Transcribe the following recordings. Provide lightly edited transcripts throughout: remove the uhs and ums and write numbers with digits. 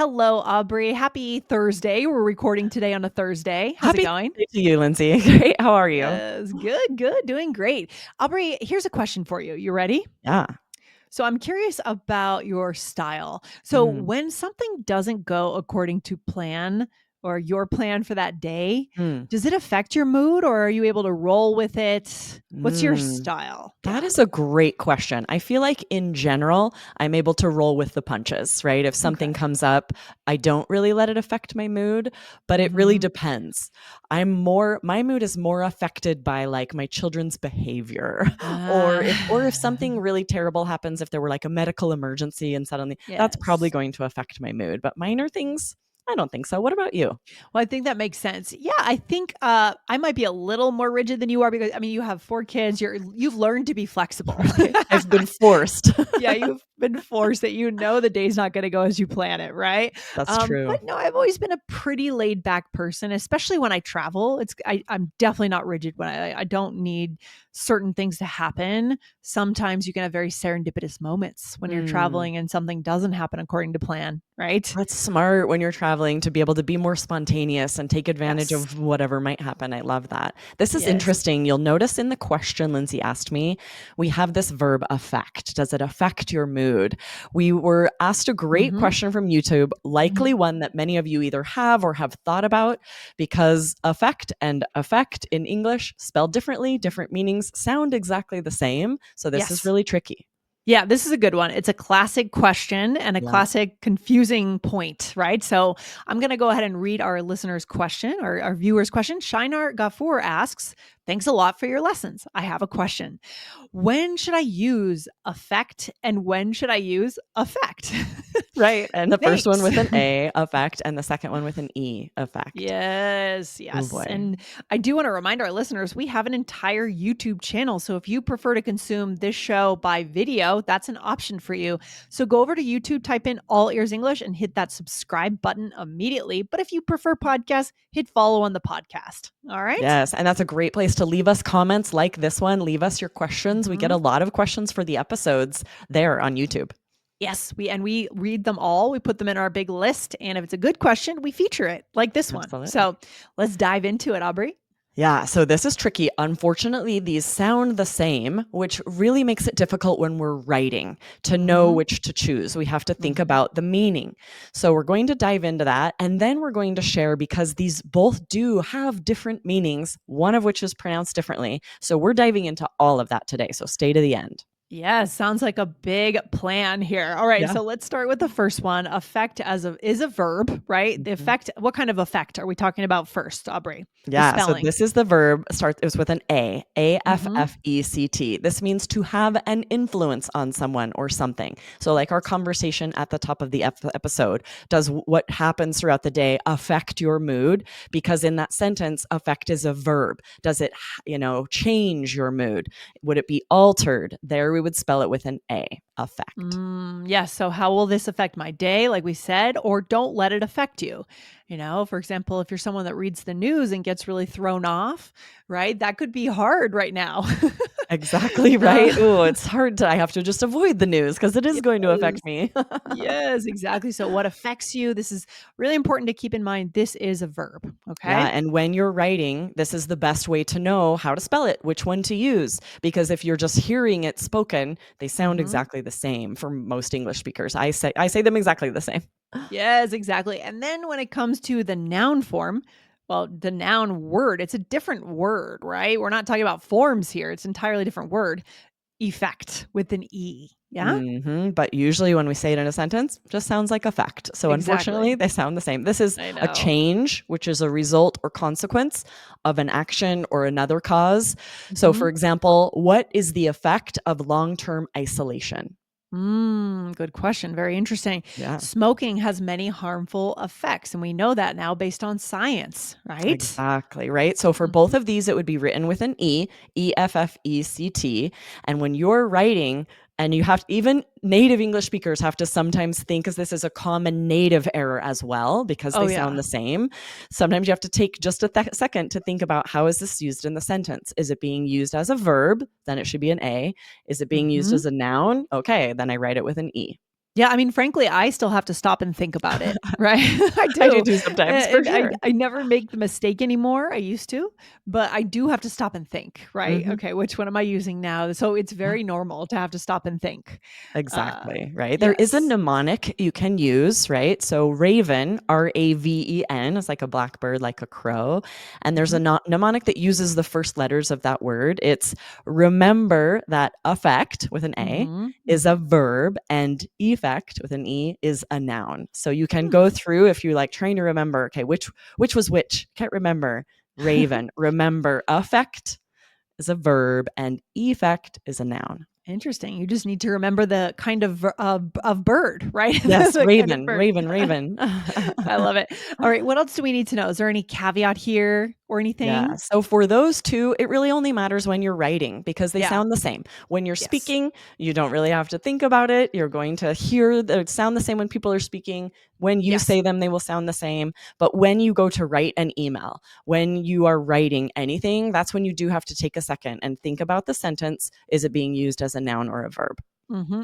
Hello, Aubrey. Happy Thursday. We're recording today on a Thursday. How's it Happy going? Thursday to you, Lindsay. Great. How are you? Yes, good, good, doing great. Aubrey, here's a question for you. You ready? Yeah. So, I'm curious about your style. So, Mm. when something doesn't go according to plan or your plan for that day, Mm. does it affect your mood or are you able to roll with it? What's your Mm. style? That Yeah. is a great question. I feel like in general, I'm able to roll with the punches, right? If something Okay. comes up, I don't really let it affect my mood, but it really Mhm. depends. My mood is more affected by like my children's behavior or if something Ah. really terrible happens, if there were like a medical emergency and suddenly that's probably Yes. going to affect my mood, but minor things, I don't think so. What about you? Well, I think that makes sense. Yeah, I think I might be a little more rigid than you are because I mean you have 4 kids. You've learned to be flexible. Right? I've been forced. Yeah, you've been forced that you know the day's not going to go as you plan it, right? That's But true. no, I've always been a pretty laid back person, especially when I travel. I'm definitely not rigid when I don't need certain things to happen. Sometimes you can have very serendipitous moments when you're Mm. traveling and something doesn't happen according to plan, right? That's smart when you're traveling to be able to be more spontaneous and take advantage Yes. of whatever might happen. I love that. This is Yes. interesting. You'll notice in the question Lindsay asked me, we have this verb affect. Does it affect your mood? We were asked a great Mhm. question from YouTube, likely Mhm. one that many of you either have or have thought about, because affect and affect in English, spelled differently, different meanings, sound exactly the same. So this is Yes. really tricky. Yeah, this is a good one. It's a classic question and a Yeah. classic confusing point, right? So I'm going to go ahead and read our listener's question or our viewer's question. Shinar Gafoor asks, thanks a lot for your lessons. I have a question. When should I use affect and when should I use effect? Right. And the first one Thanks. with an A, effect, and the second one with an E, effect. Yes, Oh yes. boy. And I do want to remind our listeners we have an entire YouTube channel. So if you prefer to consume this show by video, that's an option for you. So go over to YouTube, type in All Ears English, and hit that subscribe button immediately. But if you prefer podcasts, hit follow on the podcast. All right. Yes. And that's a great place to leave us comments like this one. Leave us your questions. We get Mhm. a lot of questions for the episodes there on YouTube. Yes, we read them all. We put them in our big list, and if it's a good question, we feature it like this one. Absolutely. So let's dive into it, Aubrey. Yeah, so this is tricky. Unfortunately, these sound the same, which really makes it difficult when we're writing to know Hmm. which to choose. We have to think Hmm. about the meaning. So we're going to dive into that. And then we're going to share because these both do have different meanings, one of which is pronounced differently. So we're diving into all of that today. So stay to the end. Yeah, sounds like a big plan here. All right, Yeah. so let's start with the first one. Affect as a is a verb, right? The Mhm. effect. What kind of effect are we talking about first, Aubrey? The Yeah, so spelling. this is the verb it's with an Hmm. A-F-F-E-C-T. This means to have an influence on someone or something. So like our conversation at the top of the episode, does what happens throughout the day affect your mood? Because in that sentence, affect is a verb. Does it, change your mood? Would it be altered? There we would spell it with an A, affect. Yes. So, how will this affect my day? Like we said, or don't let it affect you. For example, if you're someone that reads the news and gets really thrown off, right? That could be hard right now. Exactly right. uh, Oh, it's hard to I have to just avoid the news because it is going to yes. affect me. Yes, exactly. So, what affects you? This is really important to keep in mind. This is a verb. Okay. Yeah, and when you're writing, this is the best way to know how to spell it, which one to use. Because if you're just hearing it spoken, they sound Hmm. exactly the same for most English speakers. I say them exactly the same. Yes, exactly. And then when it comes to the noun form, well, the noun word, it's a different word, right? We're not talking about forms here. It's an entirely different word. Effect with an E. Yeah, But usually when we say it in a sentence, it just sounds like a fact. So exactly. unfortunately, they sound the same. This is I a know. change, which is a result or consequence of an action or another cause. So, for Hmm. example, what is the effect of long-term isolation? Good question. Very interesting. Yeah. Smoking has many harmful effects, and we know that now based on science, right? Exactly, right? So for both Hmm. of these, it would be written with an E, E-F-F-E-C-T. And when you're writing, and you have even native English speakers have to sometimes think, because this is a common native error as well, because Oh, they sound yeah. the same. Sometimes you have to take just a second to think about how is this used in the sentence? Is it being used as a verb? Then it should be an A. Is it being used Hmm. as a noun? Okay, then I write it with an E. Yeah, I mean, frankly, I still have to stop and think about it, right? I I do do, too sometimes, for and sure. I never make the mistake anymore, I used to, but I do have to stop and think, right? Mhm. Okay, which one am I using now? So it's Yeah. very normal to have to stop and think. Uh, Exactly, right? There is a yes. mnemonic you can use, right? So raven, Raven, is like a blackbird, like a crow. And there's a Mhm, mnemonic that uses the first letters of that word. It's remember that affect with an A mhm, is a mhm. verb and effect with an E is a noun. So you can go Hmm. through if you like trying to remember, okay, which was which? Can't remember. Raven, remember affect is a verb and effect is a noun. Interesting. You just need to remember the kind of bird, right? Yes, The kind of raven, bird. raven, raven. I love it. All right, what else do we need to know? Is there any caveat here or Yeah, anything? so for those 2, it really only matters when you're writing because they Yeah. sound the same. When you're Yes. speaking, you don't really have to think about it. You're going to hear the sound the same when people are speaking. When you Yes. say them, they will sound the same. But when you go to write an email, when you are writing anything, that's when you do have to take a second and think about the sentence. Is it being used as a noun or a verb?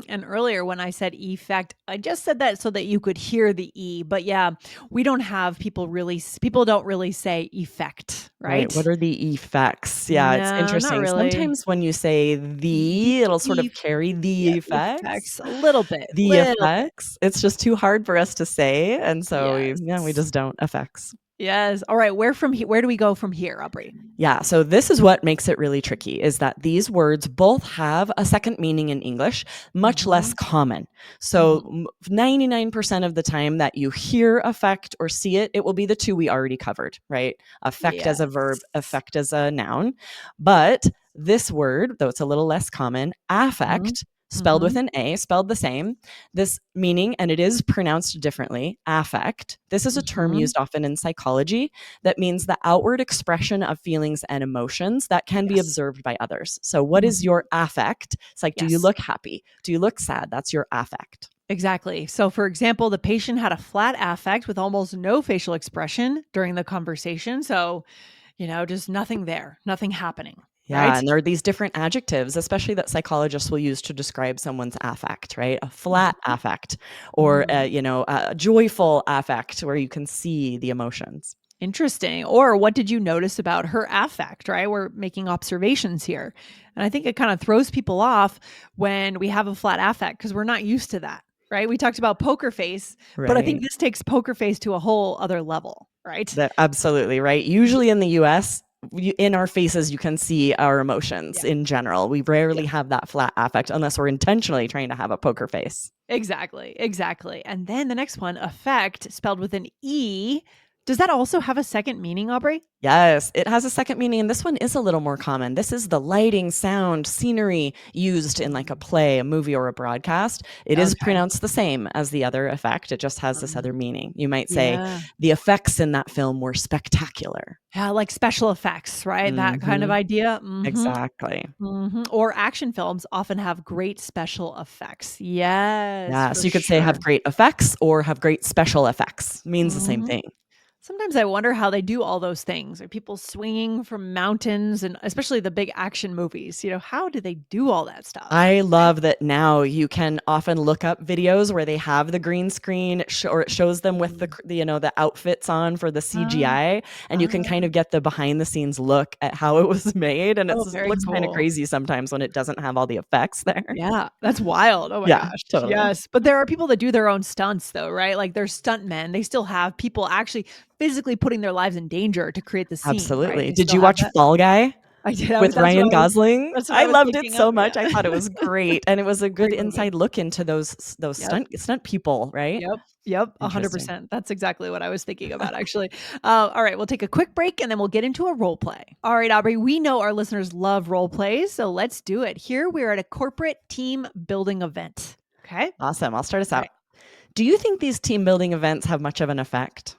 And earlier when I said effect, I just said that so that you could hear the E. But yeah, we don't have people don't really say effect, Right, what right? are the effects? Yeah, it's No, not interesting. really. Sometimes when you say The it'll sort of ef carry Yeah, the the effects. effects a little bit, The little bit. effects. It's just too hard for us to say, and so we Yes. just don't effects. Yes. All right, where do we go from here, Aubrey? Yeah, so this is what makes it really tricky is that these words both have a second meaning in English, much less Mhm, common. So mhm. 99% of the time that you hear affect or see it, it will be the 2 we already covered, right? Affect as a verb, Yes. affect as a noun. But this word, though it's a little less common, Mhm, affect, spelled with mhm. an A, spelled the same, this meaning, and it is pronounced differently, affect. This is a term Mhm. used often in psychology that means the outward expression of feelings and emotions that can be Yes. observed by others. So, what is Mhm. your affect? It's like, do you Yes. look happy? Do you look sad? That's your affect. Exactly. So, for example, the patient had a flat affect with almost no facial expression during the conversation. So, just nothing there, nothing happening, Yeah, right? and there are these different adjectives, especially that psychologists will use to describe someone's affect, right? A flat Mhm. affect, or Mm. a joyful affect, where you can see the emotions. Interesting. Or what did you notice about her affect, right? We're making observations here. And I think it kind of throws people off when we have a flat affect because we're not used to that, right? We talked about poker face, but I think Right. this takes poker face to a whole other level, right? That absolutely right. Usually in the US, in our faces, you can see our emotions Yeah. in general. We Yeah. rarely have that flat affect unless we're intentionally trying to have a poker face. Exactly, exactly. And then the next one, affect, spelled with an E. Does that also have a second meaning, Aubrey? Yes, it has a second meaning, and this one is a little more common. This is the lighting, sound, scenery used in like a Mm. play, a movie, or a broadcast. It is Okay. pronounced the same as the other effect. It just has this other Mm. meaning. You might say Yeah. the effects in that film were spectacular. Yeah, like special effects, right? That kind of Hmm. idea. Mhm. Exactly. Mhm. Or action films often have great special effects. Yes, Yeah, for so you could say have sure. great effects or have great special effects. Means the same Mhm. thing. Sometimes I wonder how they do all those things. Are people swinging from mountains and especially the big action movies? How do they do all that stuff? I Right? love that now you can often look up videos where they have the green screen or it shows them with Mm. the outfits on for the Ah, CGI, and you can ah. kind of get the behind the scenes look at how it was made, and Oh, it very looks kind of cool. crazy sometimes when it doesn't have all the effects there. Yeah, that's wild. Oh my Yeah, gosh. totally. Yes. But there are people that do their own stunts though, right? Like they're stuntmen. They still have people actually physically putting their lives in danger to create the scene, right? Absolutely. They Did still you have watch that. Fall Guy? I did. With Ryan Gosling? That's what I I was loved it thinking of. so Yeah. much. I thought it was great, and it was a good Great movie. inside look into those Yep. stunt people, right? Yep. Yep. Interesting. 100%. That's exactly what I was thinking about, actually. All right. We'll take a quick break and then we'll get into a role play. All right, Aubrey, we know our listeners love role plays. So let's do it. Here we're at a corporate team building event. Okay. Awesome. I'll start us All out. right. Do you think these team building events have much of an effect?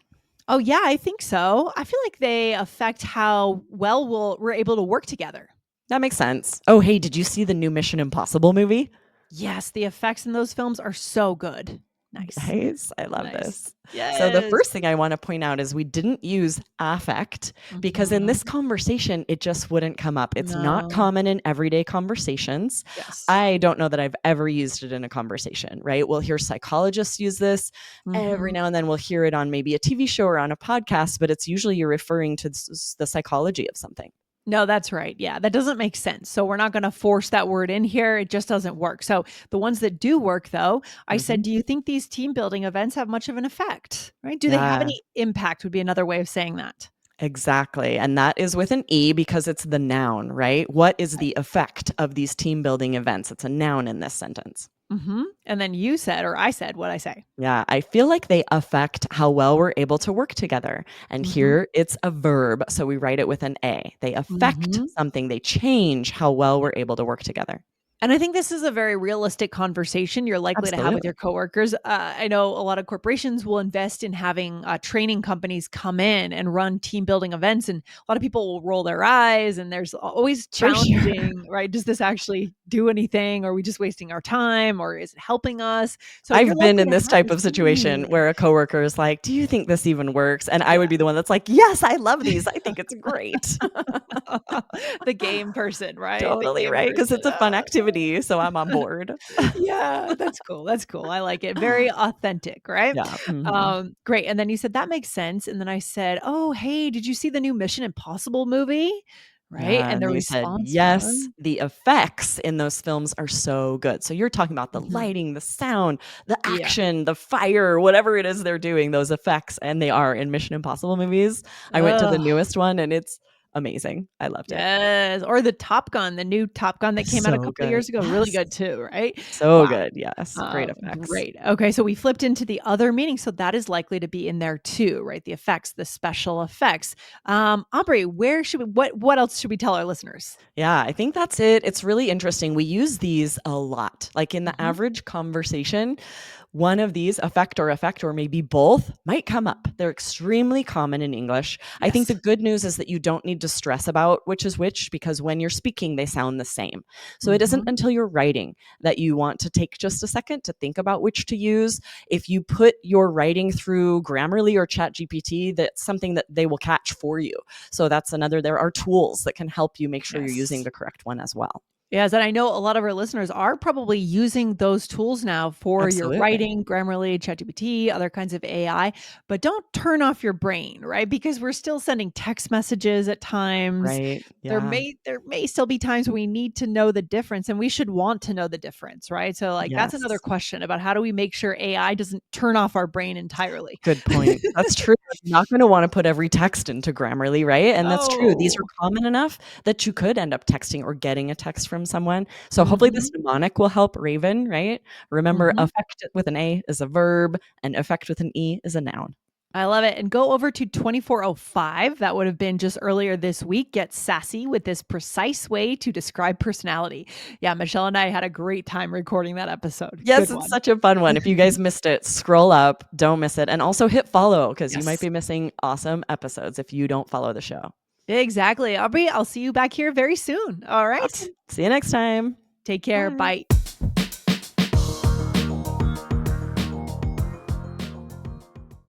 Oh, yeah, I think so. I feel like they affect how well we're able to work together. That makes sense. Oh, hey, did you see the new Mission Impossible movie? Yes, the effects in those films are so good. Nice. Nice. I love Nice. this. So the Yes. first thing I want to point out is we didn't use affect because in Mhm. this conversation, it just wouldn't come up. It's not No. common in everyday conversations. Yes. I don't know that I've ever used it in a conversation, right? We'll hear psychologists use this. Every Mhm. now and then we'll hear it on maybe a TV show or on a podcast, but it's usually you're referring to the psychology of something. No, that's right. Yeah, that doesn't make sense. So we're not going to force that word in here. It just doesn't work. So the ones that do work, though, I said, Mhm. do you think these team building events have much of an effect? Right? Do they have Yeah. any impact? Would be another way of saying that. Exactly. And that is with an E because it's the noun, right? What is Right. the effect of these team building events? It's a noun in this sentence. And then you said, or I said, what I say. Yeah, I feel like they affect how well we're able to work together. And hmm here it's a verb, so we write it with an A. They affect hmm something, they change how well we're able to work together. And I think this is a very realistic conversation you're likely to have with your Absolutely. coworkers. I know a lot of corporations will invest in having training companies come in and run team building events, and a lot of people will roll their eyes. And there's always For sure. challenging, right? Does this actually do anything? Are we just wasting our time, or is it helping us? So you're I've been likely in to this have type this. of situation where a coworker is like, "Do you think this even works?" And I Yeah. would be the one that's like, "Yes, I love these. I think it's great." The game person, right? The Totally, game right? Because person. it's a fun activity, so I'm on board. Yeah, that's cool, that's cool, I like it, very authentic, right? Yeah, mhm. Great, and then you said, "That makes sense," and then I said, "Oh, hey, did you see the new Mission Impossible movie?" Right? Yeah, And and the then you said, response "Yes, was the effects in those films are so good." So you're talking about the Mhm. lighting, the sound, the Yeah. action, the fire, whatever it is they're doing, those effects, and they are in Mission Impossible movies. I went to the Ugh, newest one, and it's amazing. I loved it. yes, or the Top Gun, the new Top Gun that came out a So couple of good. years ago, really Yes. good too, right? So Wow. good, yes. Great effects. Great. Okay, so we flipped into the other meaning, so that is likely to be in there too, right? The effects, the special effects. Aubrey, where should we what else should we tell our listeners? Yeah, I think that's it. It's really interesting. We use these a lot. Like in the Mhm. average conversation, one of these, affect, or maybe both, might come up. They're extremely common in English. I think Yes. the good news is that you don't need to stress about which is which because when you're speaking, they sound the same. So it isn't Mhm. until you're writing that you want to take just a second to think about which to use. If you put your writing through Grammarly or ChatGPT, that's something that they will catch for you. So that's another, there are tools that can help you make sure you're using Yes. the correct one as well. Yes, and I know a lot of our listeners are probably using those tools now for your Absolutely. writing, Grammarly, ChatGPT, other kinds of AI, but don't turn off your brain, right? Because we're still sending text messages at times. Right. There Yeah. may still be times we need to know the difference and we should want to know the difference, right? So like that's another Yes. question about how do we make sure AI doesn't turn off our brain entirely. Good point. That's true. You're not gonna wanna put every text into Grammarly, right? And that's true. These are No. common enough that you could end up texting or getting a text from someone. So hopefully this Mhm. mnemonic will help Raven, right? Remember, Mhm. affect with an A is a verb and affect with an E is a noun. I love it. And go over to 2405. That would have been just earlier this week. Get sassy with this precise way to describe personality. Yeah, Michelle and I had a great time recording that episode. Yes, Good it's one. such a fun one. If you guys missed it, scroll up, don't miss it, and also hit follow because you might Yes, be missing awesome episodes if you don't follow the show. exactly. Aubrey, I'll see you back here very soon. All right. Awesome. See you next time. Take care. Bye. Bye.